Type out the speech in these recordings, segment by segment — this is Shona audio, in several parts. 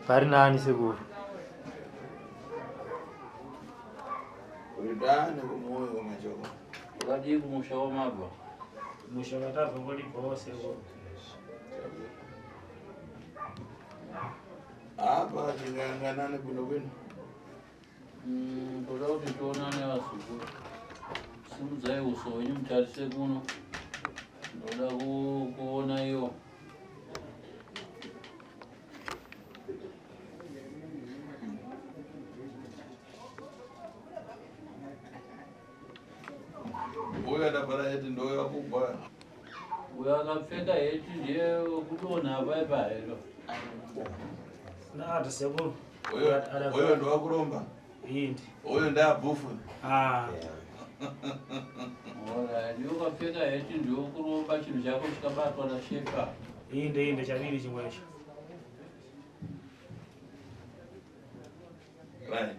Parinani seguro. Ulidani kumuoyo umechoka. Ukajibu mshauri mabwa. Mshauri hata ngoli boss huo. Hapa kinganganane buno bwino. Tolauti tuonane asubuhi. Simu zao usonye mtarise kuno. Ndoda kuona hiyo. Uya ndapara eti ndo yakubwa. Uya akapfeka eti ndiye kutona apa hero. Na ataseguru. Uyo ndo wakuromba. Indi. Uyo ndabufu. Ora, ndiyo akapfeka eti ndiyo kuromba chinhu chako chikabatwa na shefa. Inde chabiri chimwecho. Right.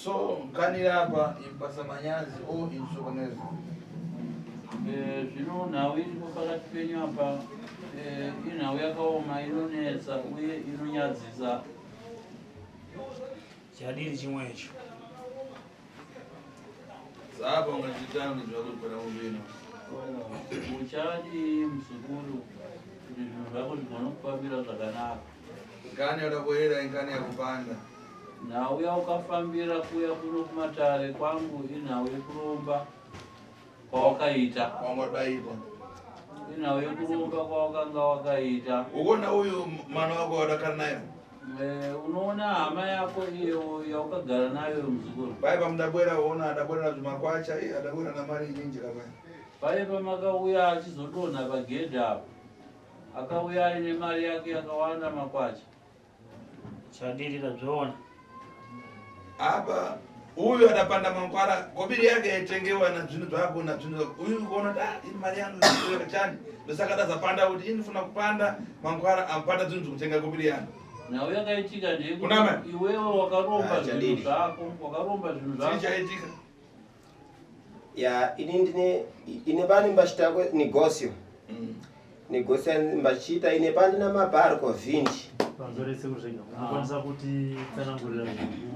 So mkanira hapa impasa manyazi o insokonezo. Zvino nhau iri pakati penyu apa inhau yakaoma inonetsa uye inonyadzisa. Chadiri chimwecho. Saba ungachitani zvakupera mubino. Uchadi msukuru kuti zvinhu zvako zvigona kufambira zvakanaka. Nkani yakaboera inkani yakupanda. Nhau yaukafambira kuya kuno kumatare kwangu inhau yekuromba kwawakaita. Kwangwadaita. Inhau yekuromba kwawakanga wakaita. Ukoona uyu mwana wako wadakara nayo? Unoona hama yako iyo yaukagara nayo mzukuru. Paipa mudabwera uona adabwera zvimakwacha adabwera na mari nyinji kapa. Paipa makauya achizodonha pagedhi apo. Akauya aine mari yake yakawanda makwacha. Chadiri tazviona. Apa uyu adapanda mankwara kobiri yake yaitengewa na zvinhu zvako na zvinhu uyu kuona ini mari yangu yakachani ndosaka dazapanda kuti inifuna kupanda mankwara ampanda zvinhu zvekutenga kobiri yangu. Nhau yakaitika ndeyekuti iwewe wakaromba zvinhu zvako, wakaromba zvinhu zvako. Chichaitika? Ya, ine pani mbachitako negosio. Negosio mbachita ine pani na mabarco 20. Panzorese kuzvinga. Unokwanisa kuti tsanangurira.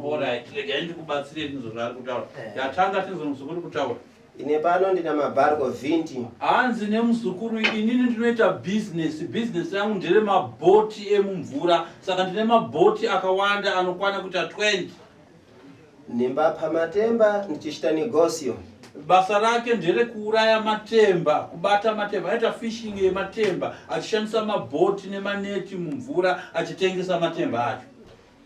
Alright, lega ndikubatsire izvo zvari kutaura. Yatanga tinzo muzukuru kutaura. Ine pano ndina mabarco 20. Hanzi nemuzukuru inini ndinoita business yangu ndere mabhoti emumvura. Saka ndine mabhoti akawanda anokwana kuita 20. Nimbapha matemba ndichita negosio. Basa rake ndere kuuraya matemba, kubata matemba, aita fishing yematemba, achishandisa mabhoti nemaneti mumvura achitengesa matemba acho.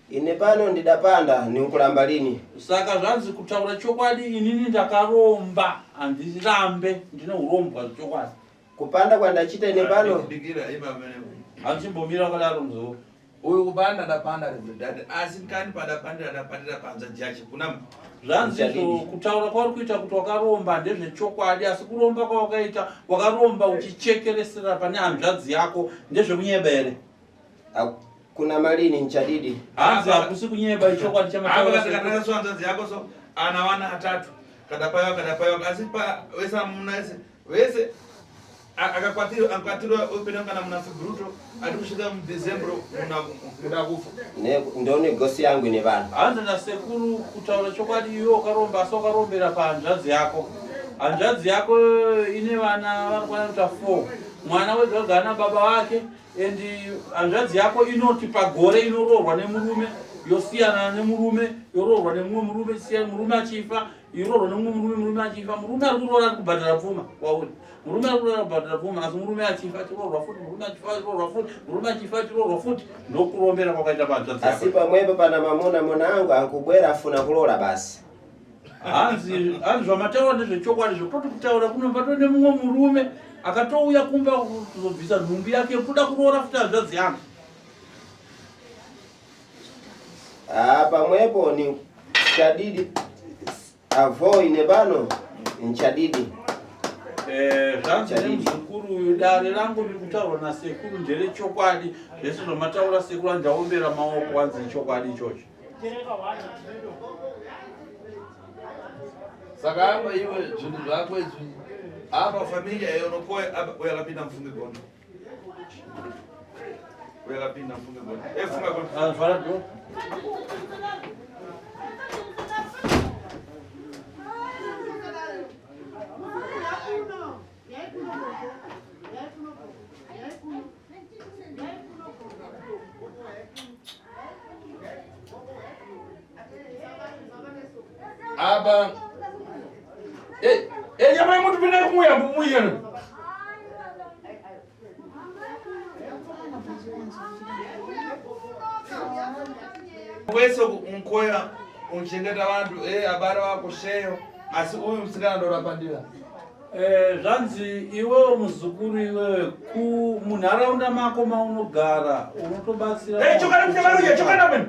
Ine pano ndidapanda nikulamba lini. Saka zvanzi kutaura chokwadi inini ndakaromba, handirambe, ndine urombwa chokwadi. Kupanda kwandachita ine pano Digira iba mene. Achimbomira kadaro mzo. Uyu kupanda dapanda redad asi nkani padapanda dapandira panza jachi kuna zvanzi kutaura kwari kuita kuti wakaromba ndezvechokwadi asi kuromba kwawakaita wakaromba uchichekeresera pane hanzvadzi yako ndezvekunyeba here? Kuna malini nchadidi. Hanzi hakusi kunyeba ichokwadi chamataura. Apa kana so hanzvadzi yako so ana wana atatu kadapaiwa asi pa wesa munase wese akakwatira opena kana muna February ari kusvika mu December una kufa. Ndo negosi yangu ine vanhu. Hanzi nasekuru kutaura chokwadi iwe wakaromba asi wakarombera pahanzvadzi yako. Hanzvadzi yako ine vana vanokwana kuita 4. Mwana wega ana baba wake and hanzvadzi yako inoti pagore inoroorwa nemurume yosiyana nemurume yororwa nemumwe murume siyana murume achifa yororwa nemumwe murume achifa murume ari kurora ari kubhadhara pfuma wauri murume ari kurora kubhadhara pfuma asi murume achifa achirorwa futi murume achifa achirorwa futi murume achifa achirorwa futi ndokurombera kwakaita panzvadzi asi pamwepo pana mamuna angu akubwera afuna kurora basi hanzi zvamataura ndezvechokwadi zvekutoti kutaura kunombato nemumwe murume akatouya kumba kuzobvisa nhumbi yake kuda kuroora futi hanzvadzi yangu pamwepo ni chadidi avoi nepano nchadidi zvanzi nemuzukuru uyu dare rangu riri kutaurwa nasekuru nderechokwadi zvese zvamataura sekuru andaombera maoko wanzi chokwadi ichocho saka apa iwe zvinhu zvako izvi apa familia yonokoya apa uyakapinda mfunge gondo uyakapinda mfunge gondo funga gondo fara do apa nyama yemuntu pinda kumuya mumuyana wese unkoya unchengeta vantu abara wako sheyo asi uyu musikana ndorapandira zvanzi iwewo muzukuru iwewe munharaunda mako maunogara unotobatsira chokana mwene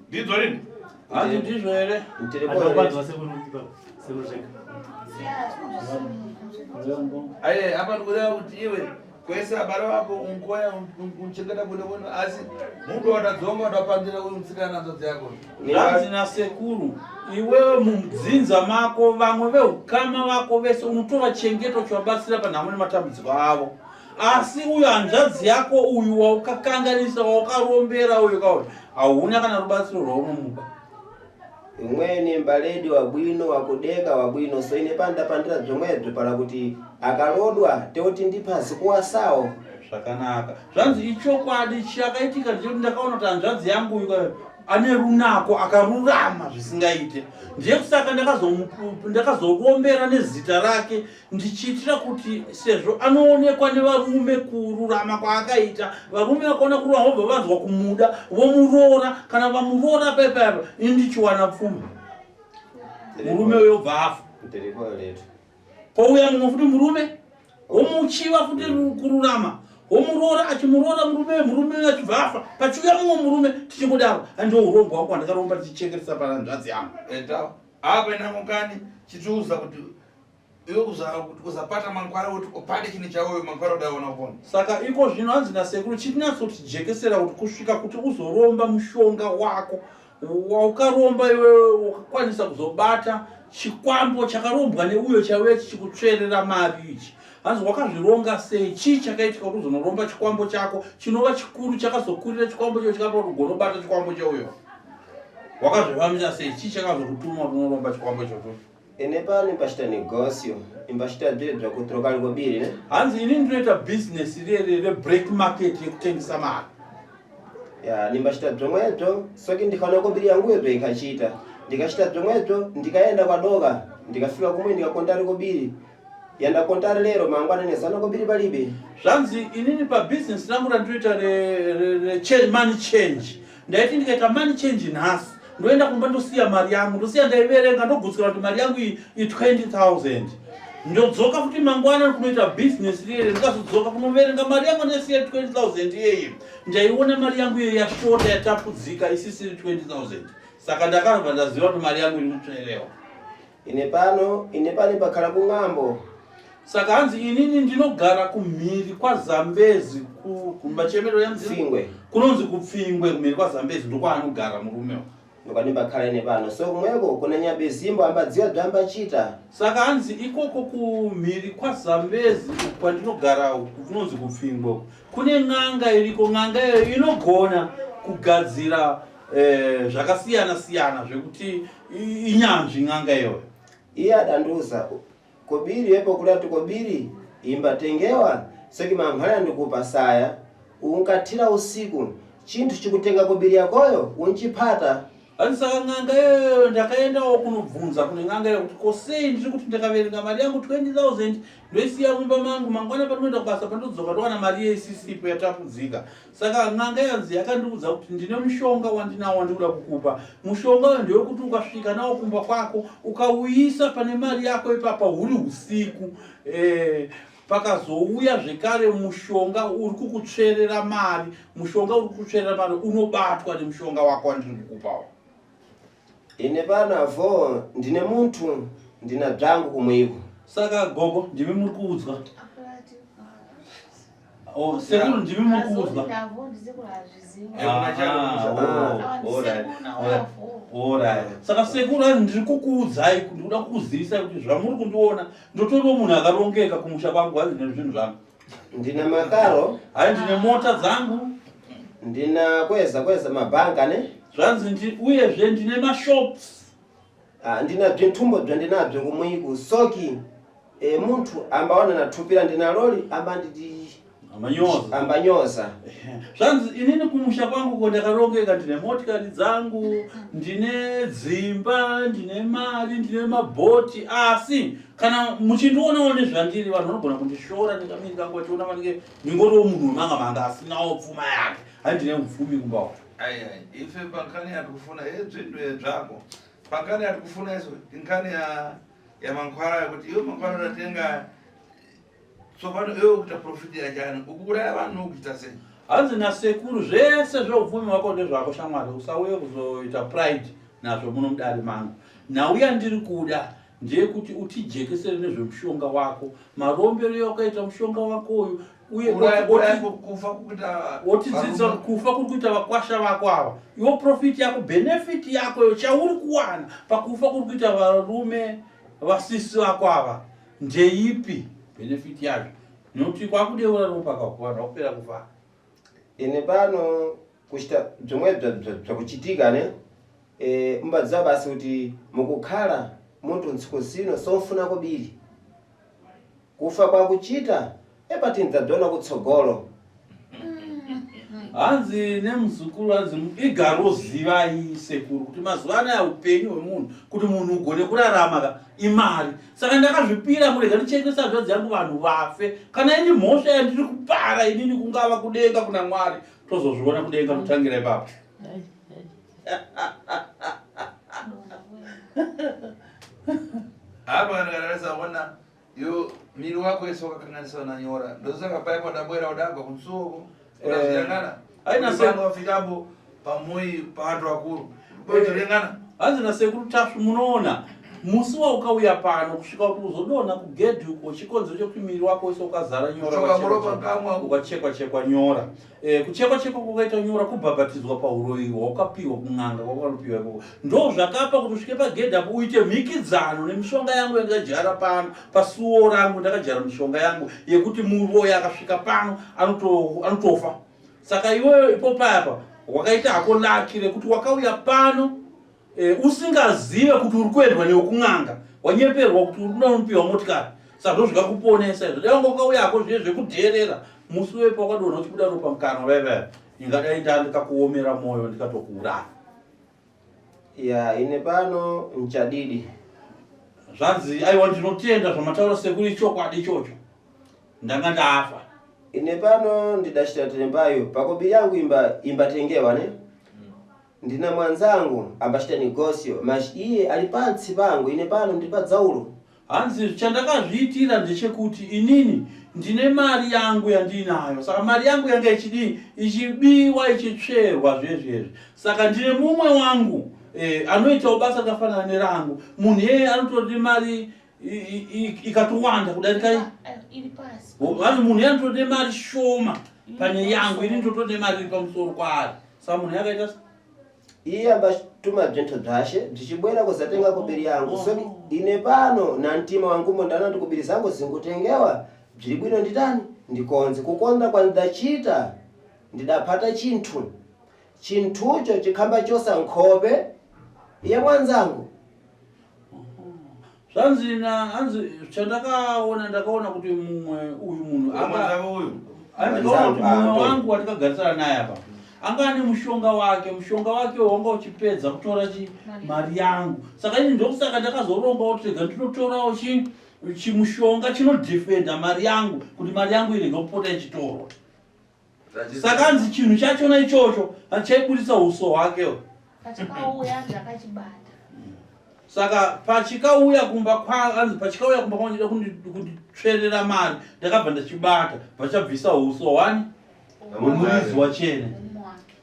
ndidzo rini hanzi ndizvo here aye apa ndikureva kuti iwe kwese abara wako unkoya unchengeta kune wena asi mundu watadzonga watapandira uyu musikana nzodzi yako zvanzi nasekuru iwewe mudzinza mako vamwe veukama vako vese unotovachengeta uchivabatsira panhamo nematambudziko avo asi uyu hanzvadzi yako uyu waukakanganisa waukarombera uyu kauti hauna kana rubatsiro rwaunomupa imweni mbaledi wabwino wakudeka wabwino so ine pandapandira dzomwedzo para kuti akarodwa teuti ndipasi kuwasawo zvakanaka zvanzi ichokwadi chakaitika ndechekuti ndakaona kuti hanzvadzi yangu uyu ane runako akarurama zvisingaite ndiye kusaka ndakazorombera nezita rake ndichiitira kuti sezvo anoonekwa nevarume kururama kwaakaita varume vakaona kururama vobva vanzwa kumuda vomuroora kana vamuroora pepapa ini ndichiwana pfuma murume uyo bva afa pouya mumwe futi murume womuchiva futi kururama womuroora achimuroora murume achibva afa pachiuya mumwe murume tichingodaro andourongo wako wandakaromba tichichekeresa panhanzvadzi yangu enda apa inamukani chitiuza kuti iwe kuzapata mangwara kuti upande chini chauyo mangwara udaona kupona saka iko zvino hanzi nasekuru chitinyatsotijekesera kuti kusvika kuti uzoromba mushonga wako waukaromba iwe ukakwanisa kuzobata chikwambo chakarombwa neuyo chauya chichikutsverera mari ichi hanzi wakazvironga sei chii chakaitika kuti uzonoromba chikwambo chako chinova chikuru chakazokurira chikwambo chio chikapa kuti ugonobata chikwambo cheuyo wakazvivamisa sei chii chakazokutuma kuti unoromba chikwambo chocho ine pano imbachita negosio imbachita dzedza kutroka likobiri ne hanzi ini ndinoita business rebreak market yekutengesa mari ya nimbachita dzomwedzo soki ndikaona kobiri yangu yedzo ikachita ndikachita dzomwedzo ndikaenda kwadoka ndikafika kumwe ndikakontari kobiri yandakontari lero mangwana nezana kobiri palibe zvanzi inini pabusiness rangu randinoita money change ndaiti ndikaita money change nhasi ndoenda kumba ndosiya mari yangu ndosiya ndaiverenga ndogutsikira kuti mari yangu i 20,000 ndodzoka futi mangwana kunoita business rere ndikazodzoka kunoverenga mari yangu ndasiya 20,000 iyeyi ndaiona mari yangu iyo yashota yatapudzika isisiri 20,000 saka ndakanobva ndaziva kuti mari yangu iri kutsverewa ine pano pakhala kung'ambo saka hanzi inini ndinogara kumhiri kwaZambezi kumachemero Pfingwe kunonzi kupfingwe kumhiri kwaZambezi ndokwaanogara murumewo ndokani pakhala ine pano so kumweko kuna nyabezimbo ambadziwa dzambachita saka hanzi ikoko kumhiri kwaZambezi kwandinogara kunonzi kupfingwe kune n'anga iriko n'anga iyo inogona kugadzira zvakasiyana siyana zvekuti inyanzvi n'anga iyoyo iye adanduza kobiri yepo kulati kobiri imbatengewa soki mankhwala ndikupa saya unkatira usiku chinthu chikutenga kobiri yakoyo unchipata. Saka ng'anga yeyo ndakaendawo kunobvunza kune ng'anga yeyo kuti kosei ndiri kuti ndakaverenga mari yangu 20,000 ndoisiya mumba mangu mangwana panoenda kubasa pandodzoka ndowana mari yeisisipo yatapudzika. Saka ng'anga yanzi yakandiudza kuti ndine mushonga wandinawo wandikuda kukupa. Mushonga uyu ndewekuti ukasvika nawo kumba kwako ukauisa pane mari yako ipapa huri usiku pakazouya zvekare mushonga uri kukutsverera mari, mushonga uri kukutsverera mari unobatwa nemushonga wako wandiri kukupawo. Ine pana vo ndine muntu ndina dzangu kumwiko. Saka gogo ndimi muri kuudzwa. Sekuru ndimi muri kuudzwa. Alright. Saka sekuru ndiri kukuudzai kuti ndikuda kukuzivisai kuti zvamuri kundiona ndotoriwo munhu akarongeka kumusha kwangu hazvine zvinhu zvangu. Ndina makaro, ndine mota dzangu, ndina kweza mabhanga ne. Zvanzi uyezve ndine mashops. Ndina bzinthumbo bzandinabzo kumwiko soki muntu ambaona nathupira ndina loli ambanyoza. Zvanzi inini kumusha kwangu ko ndakarongeka ndine motikari dzangu, ndine dzimba, ndine mari, ndine mabhoti, asi kana muchindionawo nezvandiri vanhu vanogona kundishora nekamiri kangu vachiona vanenge ndingoriwo munhu wemanga asinawo pfuma yake. Handine mupfumi kumbawo. Ife pankani yatikufuna zvinhu zvako pankani yatikufuna iso inkani ya mankhwala kuti iyo mankhwala unatenga tsopano iyo kuita profit yachani ukuuraya vanhu kuita sei. Hanzi nasekuru zvese zveupfumi wako ndezvako shamwari, usauye kuzoita pride nazvo muno mudare mangu. Nauya ndiri kuda ndeyekuti utijekesere nezvemushonga wako, marombero wakaita mushonga wako uyu, uye wotidzidzisa kufa kuri kuita vakwasha vako ava. Iwo profit yako, benefit yako chauri kuwana pakufa kuri kuita varume vasisi vako ava ndeipi benefit yacho? Nokuti kwakudeura ropa kakwana kupera kufa. Ine pano kuchita zomwe bzakuchitika ne mbadziwa basi kuti mukukhala muntu ntsiku zino somfuna kobiri kufa kwakuchita epati ndadzona kutsogolo. Hanzi nemuzukuru hanzi igaroziva sekuru kuti mazuva anaya upenyu hwemunhu kuti munhu ugone kurarama imari. Saka ndakazvipira murega ndichengesa zvadzi yangu vanhu vafe. Kana ini mhosva yandiri kupara inini kungava kudenga kuna Mwari tozozviona kudenga kutangira ipapo. Hapa ndakarasa kuona yo miri wako wese wakakanganiswa na nyora. Ndosaka paipo ndabwera udagwa kunsoko. Ndaziyangana. Aina sema wafikapo pamoi paatu wakuru. Bozorengana. Hanzi nasekuru Tasvu munoona musi waukauya pano kusvika kuti uzodona kugedhi uko chikonzero chekuti miri wako wese ukazara nyora ukachekwa nyora. Kuchekwa kukaita nyora kubhabhatidzwa pahuro iwo wakapiwa kun'anga kwakanopiwa ipo. Ndo zvakapa kuti usvike pagedhi apo uite mhikidzano nemishonga yangu yandakajara pano pasuo rangu ndakajara mishonga yangu yekuti munhu uyo akasvika pano anotofa. Saka iweyo ipo papa wakaita hako laki rekuti wakauya pano usingazive kuti uri kuendwa nekun'anga, wanyeperwa kuti uri kunopiwa motikari. Saka ndozvikakuponesa izvo. Dai wanga ukauya hako zviye zvekudherera musi wepo wakadonha uchibuda ropa mukanwa veve ingadai ndikakuomera moyo ndikatokuuraya. Ine pano nchadidi. Zvanzi aiwa ndinotenda zvamataura sekuru ichokwadi ichocho. Ndanga ndafa. Ine pano ndidachita tembayo pakobiri yangu imbatengewa ne. Ndina mwanzangu ambachita negosio mashi iye ali pantsi pangu ine pano ndili pa dzaulo. Hanzi chandakazviitira ndechekuti inini ndine mari yangu yandinayo. Saka mari yangu yanga ichibiwa ichitsverwa zvezvezvi. Saka ndine mumwe wangu anoitawo basa rakafanana nerangu. Munhu yeye anototi mari ikatowanda kudarika iri pasi. Vanhu munhu yeye anototi mari shoma pane yangu ini ndototi mari iri pamusoro kwaari. Saka munhu yakaita iye ambatuma bzinthu bzashe bzichibwera kuzatenga kobiri yangu. So ine pano na mtima wangumo ndana ndi kobiri zangu zingutengewa bzili bwino nditani ndikonze kukonda kwa ndachita ndidapata chinthucho chikhamba chosa nkhope iye mwanzangu. Zvanzina anzi ndakaona kuti mumwe uyu munhu ndikaona kuti mumwe wangu watikagarisana naye apa anga ane mushonga wake wanga uchipedza kutora mari yangu. Saka ini ndokusaka ndakazoronga kuti rega ndinotorawo chimushonga chinodefenda mari yangu kuti mari yangu irege kupota ichitorwa. Saka anzi chinhu chachona ichocho chaibudisa uso hwakewo. Pachikauya ndakachibata. Saka pachikauya kumba kwangu ndida kunditsverera mari ndakabva ndachibata vachabvisa uso wani wemurizi wachene.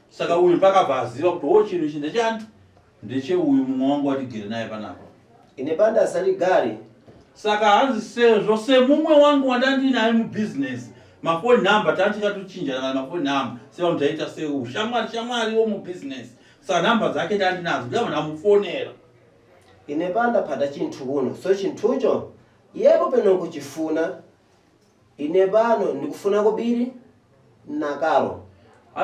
Saka uyu pakabva aziva kuti chinhu ichi ndechani ndecheuyu mumwe wangu watigere naye panapa. Ine panda asali gari. Saka hanzi sezvo semumwe wangu wandandinaye mubusiness mafoni number tantikatochinja kana mafoni number seva mutaita shamwari wo mubusiness. Saka namba dzake ndandinadzo ndava ndamufonera. Ine panda pada chinthu kuno so chinthucho yebo peno kuchifuna ine pano ndikufuna kobiri nakaro.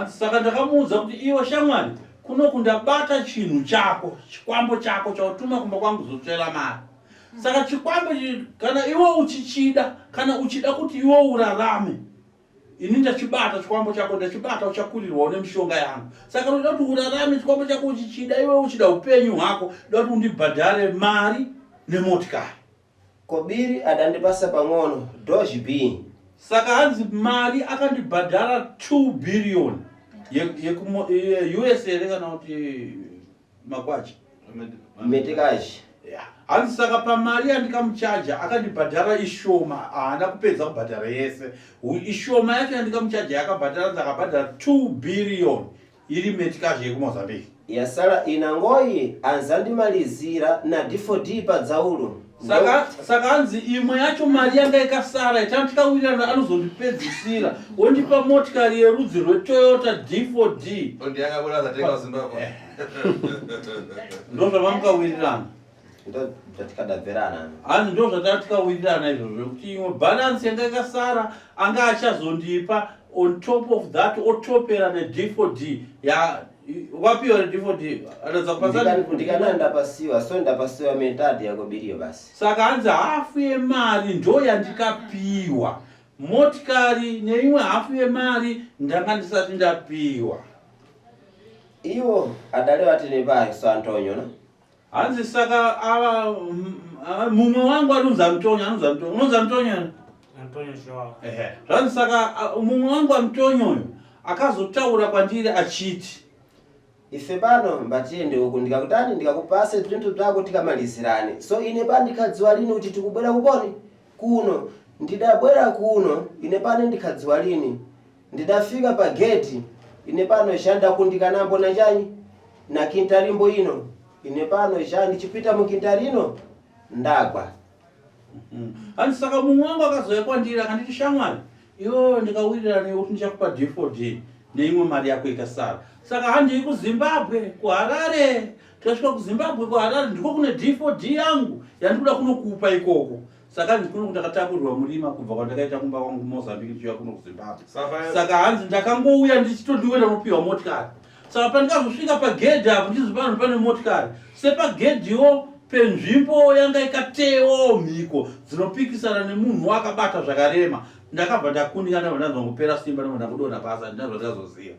Saka ndakamuudza kuti iwe shamwari kuno kundabata chinhu chako chikwambo chako chautuma kumba kwangu zotsvera mari. Saka chikwambo kana iwe uchichida kana uchida kuti iwe urarame ini ndachibata chikwambo chako ndachibata uchakurirwa une mishonga yangu. Saka unoda kuti urarame chikwambo chako uchichida iwe uchida upenyu hwako ndoda kuti undibhadhare mari nemotikari. Kobiri adandipasa pang'ono doji B. Saka hanzi mari akandibhadhara 2 billion USA kana kuti makwachi metikaji. Hanzi saka pamari yandikamuchaja akandibhadhara ishoma haana kupedza kubhadhara yese. Ishoma yacho yandikamuchaja yakabhadhara ndakabhadhara 2 billion iri metikaji yekumozambique. Yasala inangoyi anzandimalizira na D4D padzaulo. Saka hanzi imwe yacho mari yanga ikasara itantikawirana anozondipedzisira wondipa motikari yerudzi rweToyota D4D. Ndo zvamanga Ndo tatikadabverana. Hanzi ndo zvatatikawirana izvozvo kuti imwe balance yanga ikasara anga achazondipa on top of that otopera neD4D wapiwa D4D anaweza kupasa ndikananda pasiwa so ndapasiwa metadi yakobiriyo basi. Saka hanzi hafu yemari ndo yandikapiwa motikari neimwe hafu yemari ndanga ndisati ndapiwa. Iwo adalewa tine pai so Antonio na hanzi saka mumwe wangu anonzi Antonio Joao. Hanzi saka mumwe wangu Antonio uyu akazotaura kwandiri achiti ife pano mbatiende uku ndikakutani ndikakupase zvintu zvako tikamalizirane. So ine pa ndikadziwa lini kuti tikubwera kukoni kuno ndidabwera kuno ine pano ndikadziwa lini ndidafika pa gate ine pano shanda kundikanambo na chani na kintarimbo ino ine pano shandi chipita mukintarino ndagwa. Hanzi saka mumwe wangu akazoya kwandiri akanditi shamwari iwo ndikawirirana kuti ndichakupa D4D neimwe mari yako ikasara. Saka handi kuZimbabwe kuHarare tasvika kuZimbabwe kuHarare ndiko kune D4D yangu yandikuda kunokupa ikoko. Saka ndikuno ndakatakurirwa murima kubva kwandakaita kumba kwangu Mozambique chiya kuno kuZimbabwe. Saka hanzi ndakangouya ndichitondiwenda kunopiwa motikari. Saka pandikazosvika pagedhi apo ndizi pano pane motikari sepagedhiwo penzvimbo yanga ikatewo mhiko dzinopikisana nemunhu wakabata zvakarema ndakabva ndakundikana ndazongopera simba ndakudonha basa ndazvozoziva.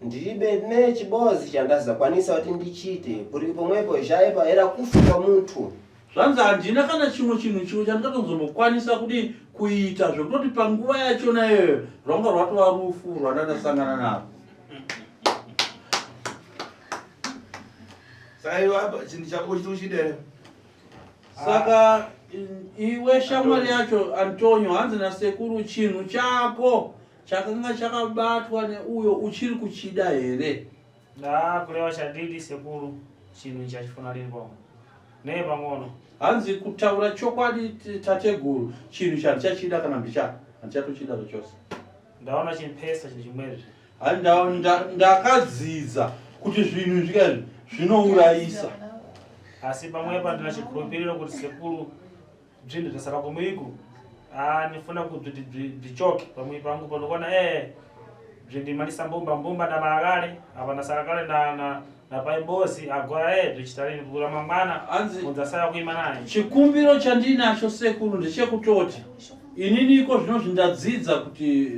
Ndilibe nechibozi chandazakwanisa kuti ndichite kuti pomwepo zvaipa era kufa muntu. Zvanzi handina kana chimwe chinhu chandingatonzomukwanisa kuti kuita zvekutoti panguva yachona iyoyo rwanga rwatova rufu rwandandasangana narwo. Saka iwe shamwari yacho Antonio hanzi nasekuru chinhu chako chakanga chakabatwa neuyo uchiri kuchida here? Kureva chadidi sekuru chinhu chachifuna limbo ne pang'ono. Hanzi kutaura chokwadi tateguru chinhu chandichachida kana handichatochida zvachose. Ndaona chimpesa chinhu chimwezve. Ndakadzidza kuti zvinhu zvikazvi zvinourayisa. Asi pamwepo ndinachikhulupiriro kuti sekuru bzvinhu zvasara kumuiku nifuna kuti bzichoke pamwe pangu panokona bzvindimalisa mbumba na maakale apa nasara kale na napaimbozi agora edu chitalini kula mangwana mudzasaya kuima naye. Chikumbiro chandinacho sekuru ndechekutoti ininiko zvino zvindadzidza kuti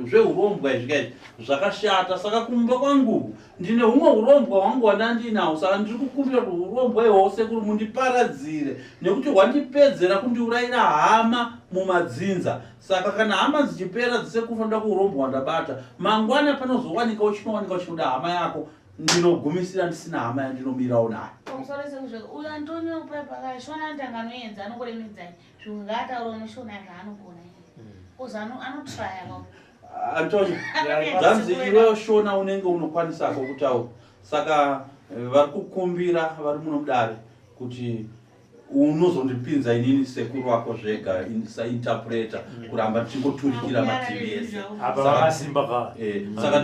zveurombwa izvikaizvi zvakashata, saka kumba kwangu ndine humwe urombwa hwangu wandandinawo, saka ndiri kukumbira kuti urombwa ihwo sekuru mundiparadzire nekuti hwandipedzera kundiurayira hama mumadzinza. Saka kana hama dzichipera dzisikufanira kuurombwa hwandabata, mangwana panozowanikawo chinoda hama yako, ndinogumisira ndisina hama yandinomirawo nayo. Pamusoro sekuzveka uyu Antonio paipa shona ndanganoenza anokuremedzai zvimwe ngaataura unoshona zvaanogona uzi anotraya kao Antonio dzanzi iwewo shona unenge unokwanisako kutaura, saka vari kukumbira vari muno mudare kuti unozondipinza inini sekuru wako zvega sainterpreter kuramba tichingoturikira mativi ese apa vakasimba ka saka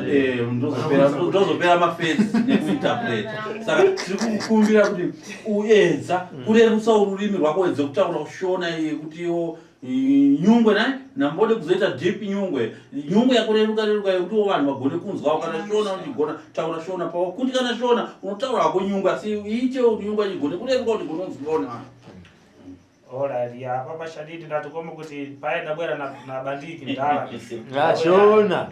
ndozopera mafensi nekuinterpreta. Saka tiri kukumbira kuti uedza kurerusa ururimi rwako wedze kutaura kushona kuti iwo nyungwe naye nambode kuzoita deep nyungwe yakureruka yekuti vanhu vagone kunzwa. Kana shona unogona taura shona pawo kuti kana shona unotaura hako nyungwe asi iche kuti nyungwe igone kureruka kuti igone kunzwaona. Alright, ya papa shadidi ndatukoma kuti paye ndabwera na bandiki ndala. shona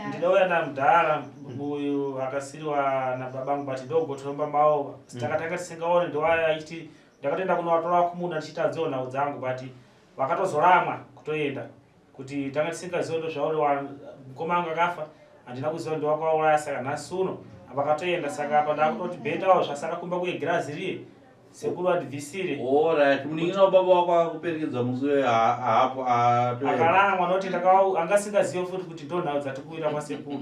Ndidauya na mdala uyu akasiriwa na babangu batidogo tomba maova. Sitakataka tisingaone ndowaya ichi ndakatenda kuno watola kumuna ndichitadziona udzangu bati vakatozoramwa kutoenda kuti tanga tisingaziona zvauri wa mkomanga akafa andina kuziva ndi wakauraya saka nasuno vakatoenda. Saka apa ndakutoti bhetawo zvasaka kumba kuye girazi riye sekuru advisire. Alright, muningina baba wako akuperekedza musi hapo akaramwa noti angasingazive futi kuti ndo nhau dzatikuwira kwa sekuru.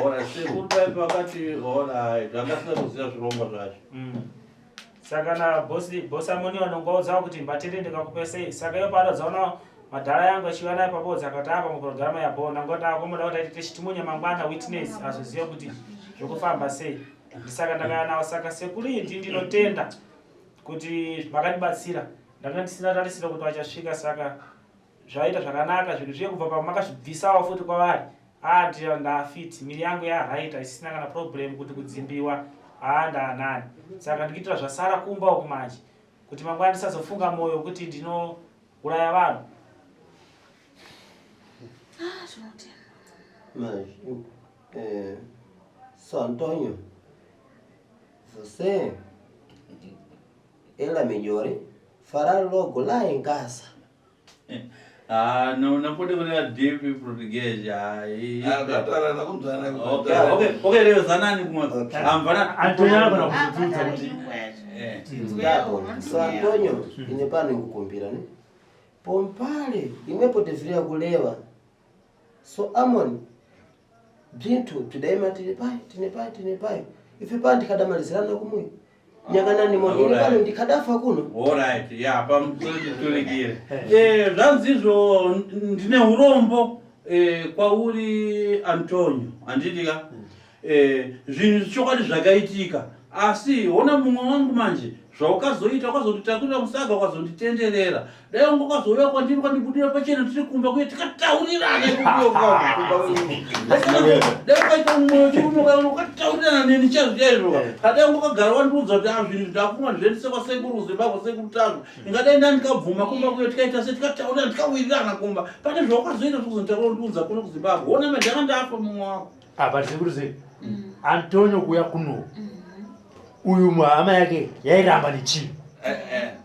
Alright, sekuru paipa akati alright angasingaziva zvirongwa zvacho. Saka na bosi amoni vanongaudzawo kuti mbatende ndikakupesei. Saka iyo paadadzaona madhara yangu achiva naye pabodzi akati apa mupurogirama yabhona ngoti akomoda kuti aitite chitimunya mangwana witness azoziva kuti zvokufamba sei. Ndisaka ndakaya nawo. Saka sekuru indi ndinotenda kuti makandibatsira ndanga ndisina tarisira kuti vachasvika. Saka zvaita zvakanaka zvinhu zviye kubva pamakazvibvisawo futi kwavari ndafiti miri yangu yaraita isina kana problem kuti kudzimbiwa ndanani. Saka ndikiitira zvasara kumba uku manje kuti mangwana ndisazofunga moyo kuti ndinouraya vanhu. So Antonio, você ela melhore fará logo lá em casa. Não pode ver deep português aí. Ok, leo zanani kumwambana Antonio na kutuza kuti So Antonio inepano nikukumbira ne pompale imwepo defiria kulewa. So Amon bzintu tidaima tinepai ife pandi kadamalizirana kumwe nyakanani modini pano ndikadafa kuno. Alright, yeah, pamsoti tulikire. Zvanzizvo ndine urombo kwauri Antonio anditika zvinhu zvichokwadi zvakaitika asi ona mumwe wangu manje zvaukazoita ukazonditakurira musaga ukazonditenderera dai wangu ukazouya kwandiri kwandibudira pachena tiri kumba kuye tikataurirana dai ukaita mumwe chirume ukataurirana neni chaizvo kadai wangu ukagara wandiudza kuti zvinhu ndafunga ndizvendise kwasekuru zimbabwe sekuru Tasvu ingadai ndandikabvuma kumba kuye tikaita se tikataurirana tikawirirana kumba pane zvaukazoita zvokuzonditaura ndiudza kuno kuzimbabwe ona mandanga ndafa mumwe wako apa tisekuru sei Antonio kuya kuno uyu muhama yake yairamba nechivi.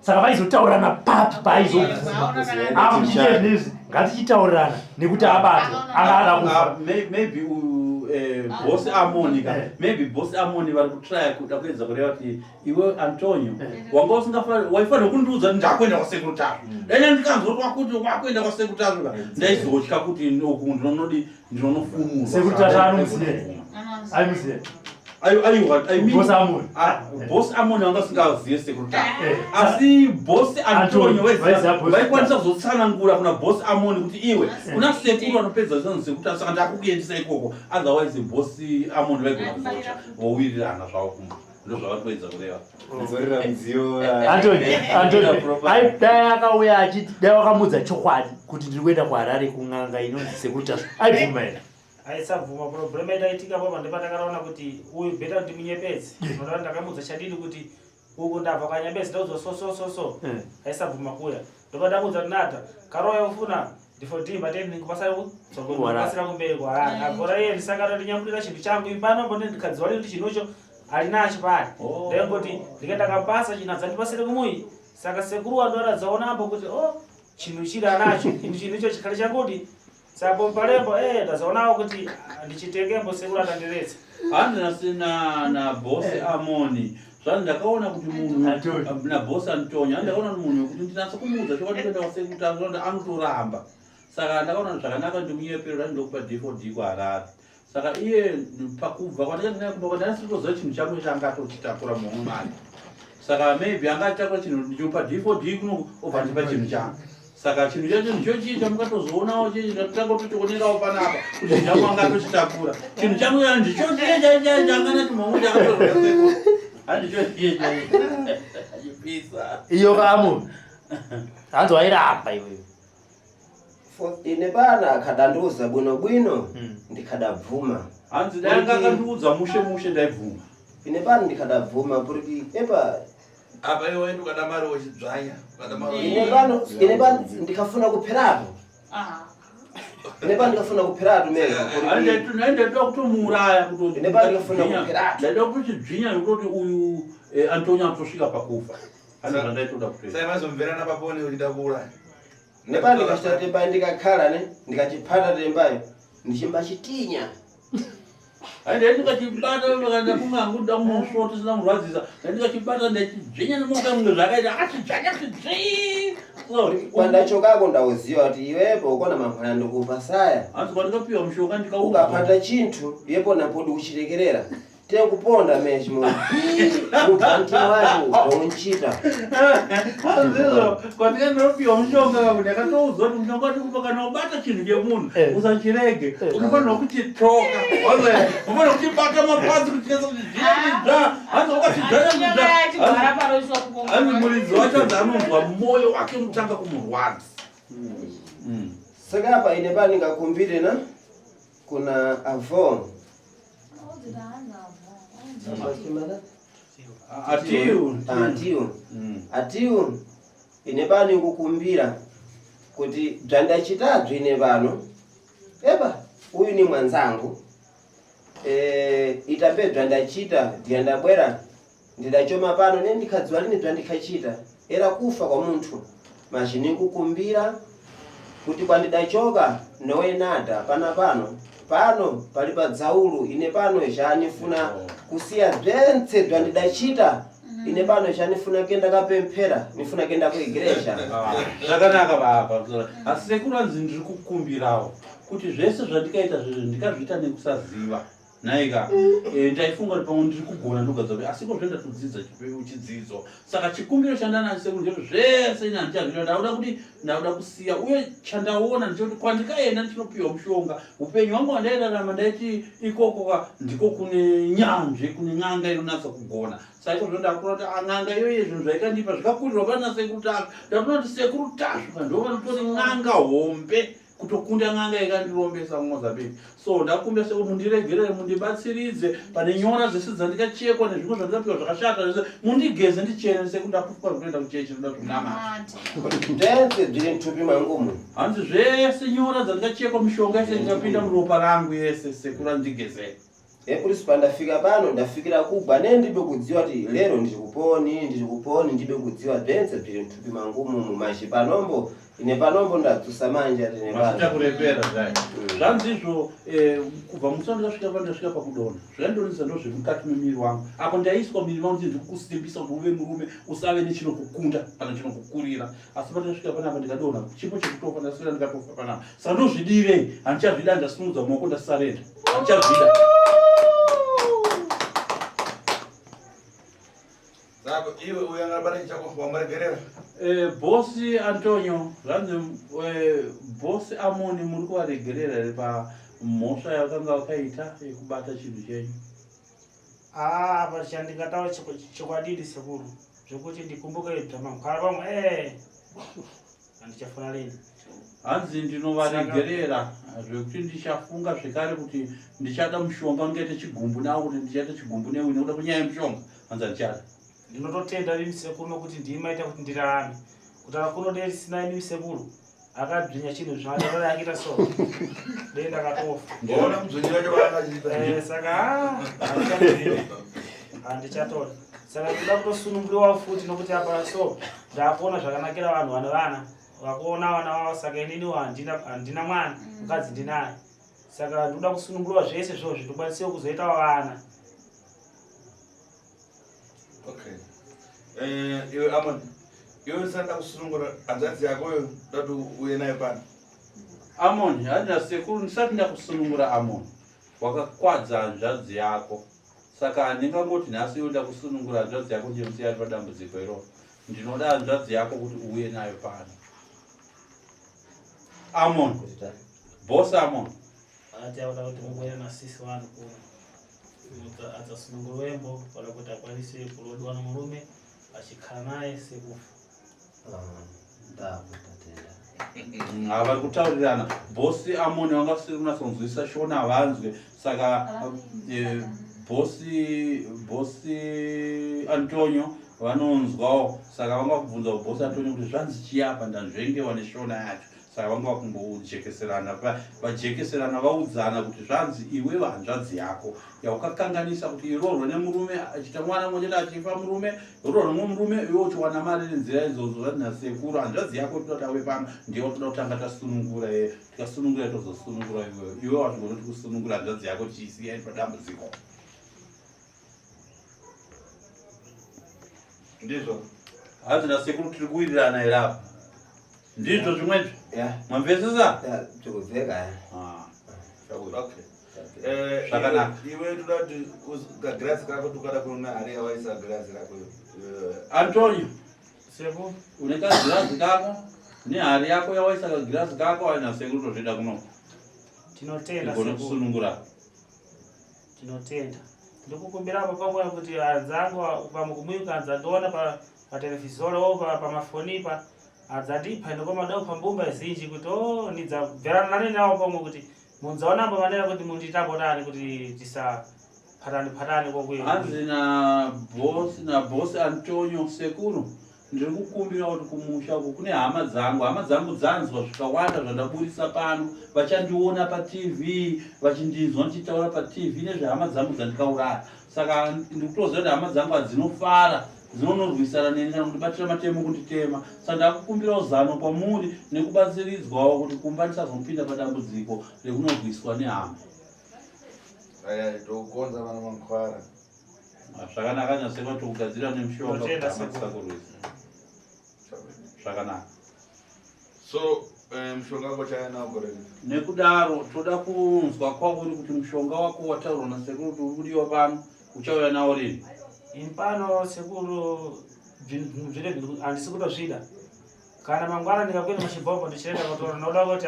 Saka vaizotaurana papi paizobvuma akuchichezvinezvi ngatichitaurirana nekuti abata angada kufa. Maybe boss Amonica, maybe boss Amoni vari kutraya kuda kuedza kureva kuti iwe Antonio wanga usingafanira waifanira kundiudza ndakwenda kwasekuru Tasvu. Dai ndikanzwa kwakuti wakwenda kwasekuru Tasvu ndaizotya kuti uku ndinonofumura. Sekuru Tasvu anomuziya. Aimuziya. Boss Amoni wanga singaziye sekuru Tasvu. Asi boss Antonio vaikwanisa kuzotsanangura kuna boss Amoni kuti iwe kuna sekuru anopedza zvinhu sekuru Tasvu saka ndakukuendesa ikoko. Otherwise boss Amoni vaigona kuzocha vowirirana zvavo kumba. Ndo zvavatoedza kureva. Nzorera mudziyo Antonio dai akauya achiti dai wakamudza chokwadi kuti ndiri kuenda kuHarare kun'anga inonzi sekuru Tasvu aibvuma here. aisabvuma problem idaitika papa ndipatakaona kuti uyu beta kuti munyepedzi unoda ndakamudza chadini kuti uku ndabva kanyepedzi ndauzososososo aisabvuma kuya ndopandamudza tinata karoya ufuna ndifodimba ndikupasira kumberi kwaagora iye ndisakata ndinyamulira chinhu changu ipanombo ndikadziwa kuti chinhucho ali nacho pale ndengoti ndikaenda kampasa chinhu adzandipasire kumuyi saka sekuru wandoradzaonambo kuti chinhu chiri anacho chinhucho chikhale chakuti saka palembo ndazaonawo kuti ndichitengembo sekuru atandiretsa handina na bosi amoni zvani ndakaona kuti munhu na bosi Antonio ndakaona kuti munhu kuti ndinatsa kumuudza chokwadi kuenda kwasekuru anotoramba saka ndakaona zvakanaka ndimunyepero ndokupa D4D kwaHarare saka iye pakubva kwandandasitoziva chinhu changu changatochitakura mumwe mari saka maybe angatakura chinhu ndichipa D4D kuno obva ndipa chinhu changu saka chinhu chacho ndichochiita mukatozoonawo chitangototionerawo panapa kuti changu angatochitakura chinhu changu ndichochiangana timamwe chakatoasekuru handichochiechipisa iyo kamu hanzi wairamba iweyo ine pana akadanduza bwino ndikadabvuma hanzi dai angakandiudza mushe ndaibvuma ine pana ndikadabvuma kuti epa apa iwe ndukada mari wochidzvanya ine pano ndikafuna kupherapo ine pano ndikafuna kupherapo mega ndatoda kutomuuraya ine pano ndikafuna kupherapo ndatoda kutochidzvinya kutoti uyu Antonio atosvika pakufa andaitoda kupera sai mazomverana papone kuti ndakuuraya nepano ndikachita temba ndikakhala ne ndikachipata tembayo ndichimbachitinya ndikachibata ndakungangu nda kumusvoti sina murwadzisa ndikachibata ndachidzvinya nemoka mumwe zvakaita achidzvanya pandachokako ndauziva kuti iwepo ukona mamwana ndikupa saya hanzi kwandikapiwa mushonga ukapata chinthu yepo napodi kuchirekerera tekuponda meshi mupantima wacho zvomuchita hanzizo kwandikandinopiwa mushonga ndakatouziva kuti mushonga ndikupa kana ubata chinhu chemunhu usachirege unofanira kuchitoka unofanira kuchibata mapazi kuchikesa kuti zviyaidza hanzi wakachidzahanzi muridzi wacho hanzi anonzwa moyo wake unotanga kumurwadza saka apa ine pa ndingakumbire na kuna avo atiu ine pano ndikukumbira kuti zvandachitazvo ine pano epa uyu ni mwanzangu itapedzwa ndachita ndiyandabwera ndidachoma pano nendikadziwa line zvandikachita era kufa kwa munthu machi ndikukumbira kuti kwandidachoka nowenada pano pali padzaulu ine pano zvanifuna kusiya zventse zvandidachita ine pano zvanifuna kenda kapemphera nifuna kenda kuigreja zvakanaka baba asi sekuru anzi ndiri kukumbirawo kuti zvese zvandikaita ndikazviita nekusaziva naika ndaifunga kuti pamwe ndiri kugona ndogadza asi ko zvenda todzidza chidzidzo saka chikumbiro chandanacho sekuru ndechoti zvese ine handichazvita ndauda kusiya uye chandaona ndechoti kwandikaenda ndichinopiwa mushonga upenyu hwangu handairarama ndaiti ikoko ndiko kune nyanzvi kune n'anga inonatsa kugona saka izvozvo ndakura kuti n'anga iyoye zvinhu zvaikandipa zvikakurirwa pana sekuru tacho ndatoona kuti sekuru tacho ndova nditori n'anga hombe kutokunda n'anga ikandirombesa muMozambique so ndakumbira sekuti mundiregerere mundibatsiridze pane nyora dzese dzandikachekwa nezvimwe zvandikapiwa zvakashata zvese mundigeze ndichene sekuti ndapufuka zvekuenda kuchechi ndoda zvinamata zvese zviri muthupi mangumu hanzi zvese nyora dzandikachekwa mishonga yese ndikapinda muropa rangu yese sekuru andigezere epurisi pandafika pano ndafikira kugwa nendibe kudziwa kuti lero ndiri kuponi ndibe kudziwa zvese zviri muthupi mangumu mumashi panombo ine panombo ndadzusa manja tine pano kurepera zvai zvanzizvo kubva musa ndasvika pandasvika pakudonha zvandonisa ndo zviri mukati memiri wangu apo ndaiswa miri wangu ndiri kukusimbisa kuti uve murume usave nechinokukunda kana chinokukurira asi pandasvika panapa ndikadonha chipo chekutofa ndasvika ndikatofa panapa saka ndozvidirei handichazvida ndasimudza maoko ndasarenda handichazvida Sabe, iwe uyangabara chako wamaregerera. Bosi Antonio, zvanzi bosi Amoni muri kuvaregerera pa mhosva yakanga vakaita yekubata chinhu chenyu. Apa chandingataura chokwadi sekuru zvekuti ndikumbuke dhama mukara pamwe handichafuna lini hanzi ndinovaregerera zvekuti ndichafunga zvekare kuti ndichada mushonga ungaite chigumbu nawo kuti ndichaita chigumbu newe nekuda kunyaya yemushonga hanzi ndichada ndinototenda mimi sekuru nokuti ndimaita kuti ndirarame kuti akunodei risina mimi sekuru akabwinya chinhu zvaadorora akita so denda katofa Bona mzonyi wacho wakachita. Saka handichatoda saka ndinoda kutosununguliwa futi nokuti apa so ndakuona zvakanakira vanhu vane vana vakuona vana vavo saka inini handina mwana mukadzi ndinaye saka ndinoda kusununguliwa zvese zvozvo ndikwanisiwo kuzoita vana. Okay. Iwe Amon, iwe sanda kusunungura hanzvadzi yakoyo dati uye naye pano. Amon, handina sekuru ndisati ndakusunungura Amon. Wakakwadza hanzvadzi yako. Saka handingangoti nhasi uda kusunungura hanzvadzi yako ndimusiya ari padambudziko iroro. Ndinoda hanzvadzi yako kuti uye nayo pano. Amon. Boss Amon. Ati auda kuti mubwere nasisi vanhu kuno. Adzasununguruwembo wala kuti akwanise kurodwa nomurume achikhala naye sekufa. Vari kutaurirana bosi Amoni wanga usiri kunasonzwisa shona havanzwe saka bosi Antonio vanonzwawo saka vanga kubvunza bosi Antonio kuti zvanzi chiyapa ndanzvengewa neshona yacho saka vanga vakumbojekeserana vajekeserana vaudzana kuti zvanzi iwe hanzvadzi yako yaukakanganisa kuti irorwo nemurume achita mwana mmoja achifa murume irorwo nemurume iwe uchiwana mari nenzira idzodzo zvadinasekuru hanzvadzi yako toda tawe pano ndiyo toda kutanga tasunungura tikasunungura tozosunungura iwe wazvigona kuti kusunungura hanzvadzi yako chiisiya padambudziko Ndizvo. hanzi nasekuru tiri kuwirirana here apa ndizvo zvimwezvo mwamvesesa tikubveka Okay. Zvakanaka. Iwe toda kuti kagirazi kako tukada kuona hari yawaisa girazi rako. Antonio Sekuru une kagirazi kako nehari yako yawaisa kagirazi kako aina sekuru tozvida kuno tinotenda igone sekuru. kusunungura Tinotenda. Ndikukumbira apa pamwe kuti adzangu pamukumuika adzandiona patelevhizoro pamafoni adzandipa ndikomadao pambumba zhinji kuti nidzabverana nane nawo pamwe kuti munzaonambo manera kuti munditambotani kuti tisapatani kokweyo. hanzi na bosi Antonio sekuru ndiri kukumbira kuti kumusha uku kune hama dzangu dzanzwa zvikawanda zvandaburisa pano vachandiona paTV vachindinzwa ndichitaura paTV nezvehama dzangu dzandikauraya saka ndikutoziva kuti hama dzangu hadzinofara dzinonorwisana neni kana kundibatira matemo kunditema saka ndakukumbirawo zano kwamuri nekubatsiridzwawo kuti kumba ndisazopinda padambudziko rekunorwiswa nehama. Aya tokonza vana mankwara. Zvakanaka nyasema tokugadzira nemushonga Totenda kurwisa zvakanaka. So mushonga wako chayana ugoreni. Nekudaro toda kunzwa kwauri kuti mushonga wako wataurwa nasekuru kuti uri kudiwa pano uchauya nawo rini? Impano sekuru zvine handisi kutozvida kana mangwana ndikakwenda muchibhombo ndichirenda kutora noda kuti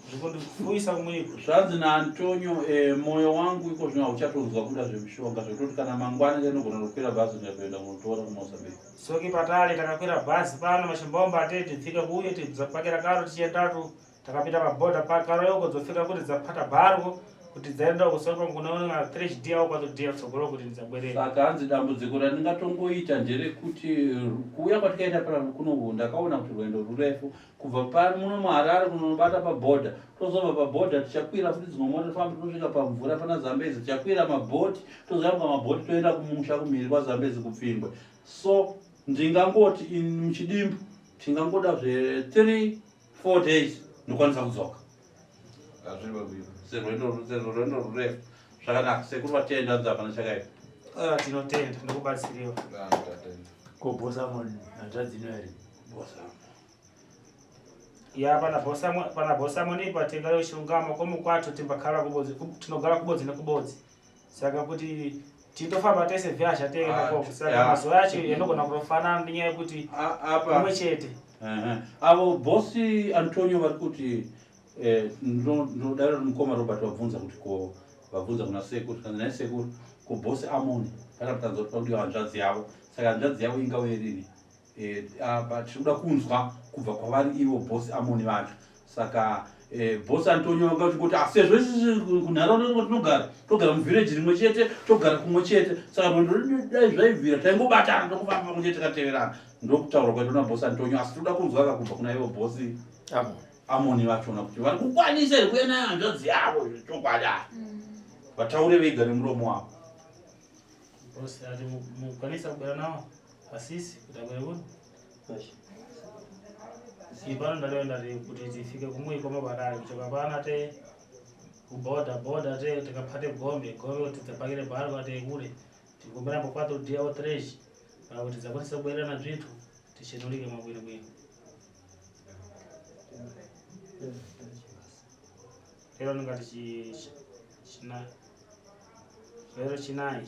zvikundifuyisa kumwiko. Zvanzi naAntonio moyo wangu iko zvino hauchatonzwa kuda zvemushonga zvekuti kana mangwana ndinogona kukwira bhazi ndikaenda kunotora kuMozambique. Soki patali takakwira bhazi pano machibhombo atete tfika kuuye tidzapakira karo tichiendatu takapita pabhodha pakaro yoko dzofika kuti dzapata bharko kuti dzaenda kusoka kunoona 3D au kwatodiya kutsogolo kuti ndidzabwerera. Saka hanzi dambudziko randingatongoita nderekuti kuuya kwatikaita pano kuno ndakaona kuti rwendo rurefu kubva pano muno muHarare kunobata pabhodha tozobva pabhodha tichakwira futi dzimwe mota tofamba tosvika pamvura pana Zambezi tichakwira mabhoti tozayamba mabhoti toenda kumusha kumhiri kwaZambezi kupfingwe. So ndingangoti muchidimbu tingangoda 3-4 days ndokwanisa kudzoka. Azviri babwira. Rwendo rurefu zvakanaka sekuru vatenda dzapana chakaita. Tinotenda ndikubatsiriwa. Kobosa moni hanzvadzi inoyari Bosa. Ya pana bosa moni patenga shungama komukwato timbakhala kubodzi tinogara kubodzi nekubodzi saka kuti titofamba tese vyasha tenda koko saka mazuva yacho yanogona kutofanana nenyaya yekuti pamwe chete. Avo bosi Antonio vari kuti ndodaro mukoma Robert wabvunza kuti vabvunza kuna sekuru kana naye sekuru kubosi Amoni patakutanza kuti pakudiwa hanzvadzi yavo saka hanzvadzi yavo ingauye rini. Apa tiri kuda kunzwa kubva kwavari ivo bosi Amoni vacho. Saka bosi Antonio vakati kuti sezvo isi kunharaunda togara muvhireji rimwe chete, togara kumwe chete, saka dai zvaibvira taingobatana tokufamba pamwe chete takateverana. Ndokutaura kwacho nabosi Antonio, asi toda kunzwa kubva kuna ivo bosi Amoni vachona kuti vari kukwanisa here kuya nayo hanzvadzi yavo zvechokwadi vataure vega nemuromo wavo. Bosi ati mukwanisa kubera nawo asisi kuti abwere kuno ipano ndalenda kuti tifike kumwe kwamabadali kuchoka pana te kuboda te tikapate gombe kuti tidzapakire bhari kwate kule tikumbira po 4 dia o 3 para kuti tidzakwanisa kubwerera na zvinthu tichenulike mabwinobwino. Lero ndingati lero chinayi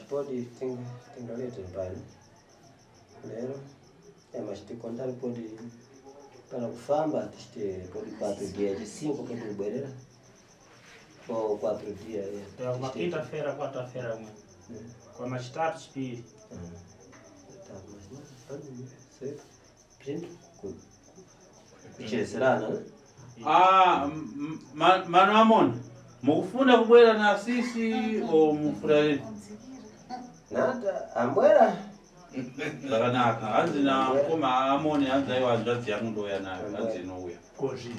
podi tingalete pale lero machitikonda podi para kufamba tichite podi 4 dia chisinko podi kubwerera o 4 dia ya makita fera 4 fera mwe kwa machitatu chipiri kucheserana mano Amoni mukufunda kubwera na sisi o mufura nata ambwera zvakanaka hanzi nakoma Amoni hanzi aiwa hanzvadzi yangu ndoya nayo hanzi inouya kozvi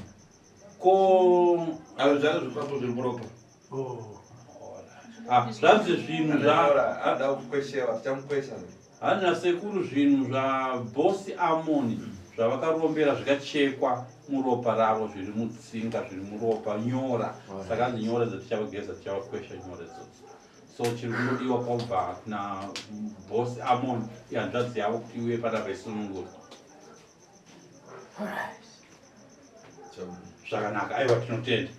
ko avo zvaro zvipapo zviri muropa zvanzi zvinhu ada kukweshewa tichamukwesha hanzi nasekuru zvinhu zvabosi Amoni zvavakarombera zvikachekwa muropa ravo zviri mutsinga zviri muropa nyora saka hanzi nyora dzatichavageza tichavakwesha nyora idzodzo. So chiri kunodiwa kwabva na bosi Amoni hanzvadzi yavo kuti iuye pana paisunungura. Zvakanaka aiwa tinotenda.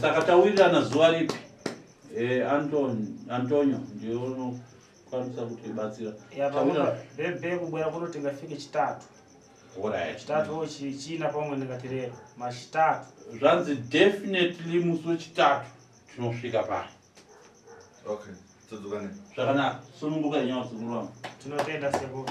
Saka tawirirana zuva ripi Antonio ndiye unokwanisa kuti batsira bebe kubwera kuno tingafike chitatu. Alright. Chitatu china pamwe ndingatirero machitatu zvanzi definitely musi wechitatu tinosvika pano. Okay, todzokane. Zvakanaka sununguka nyaya sekuru wangu. Tinotenda sekuru.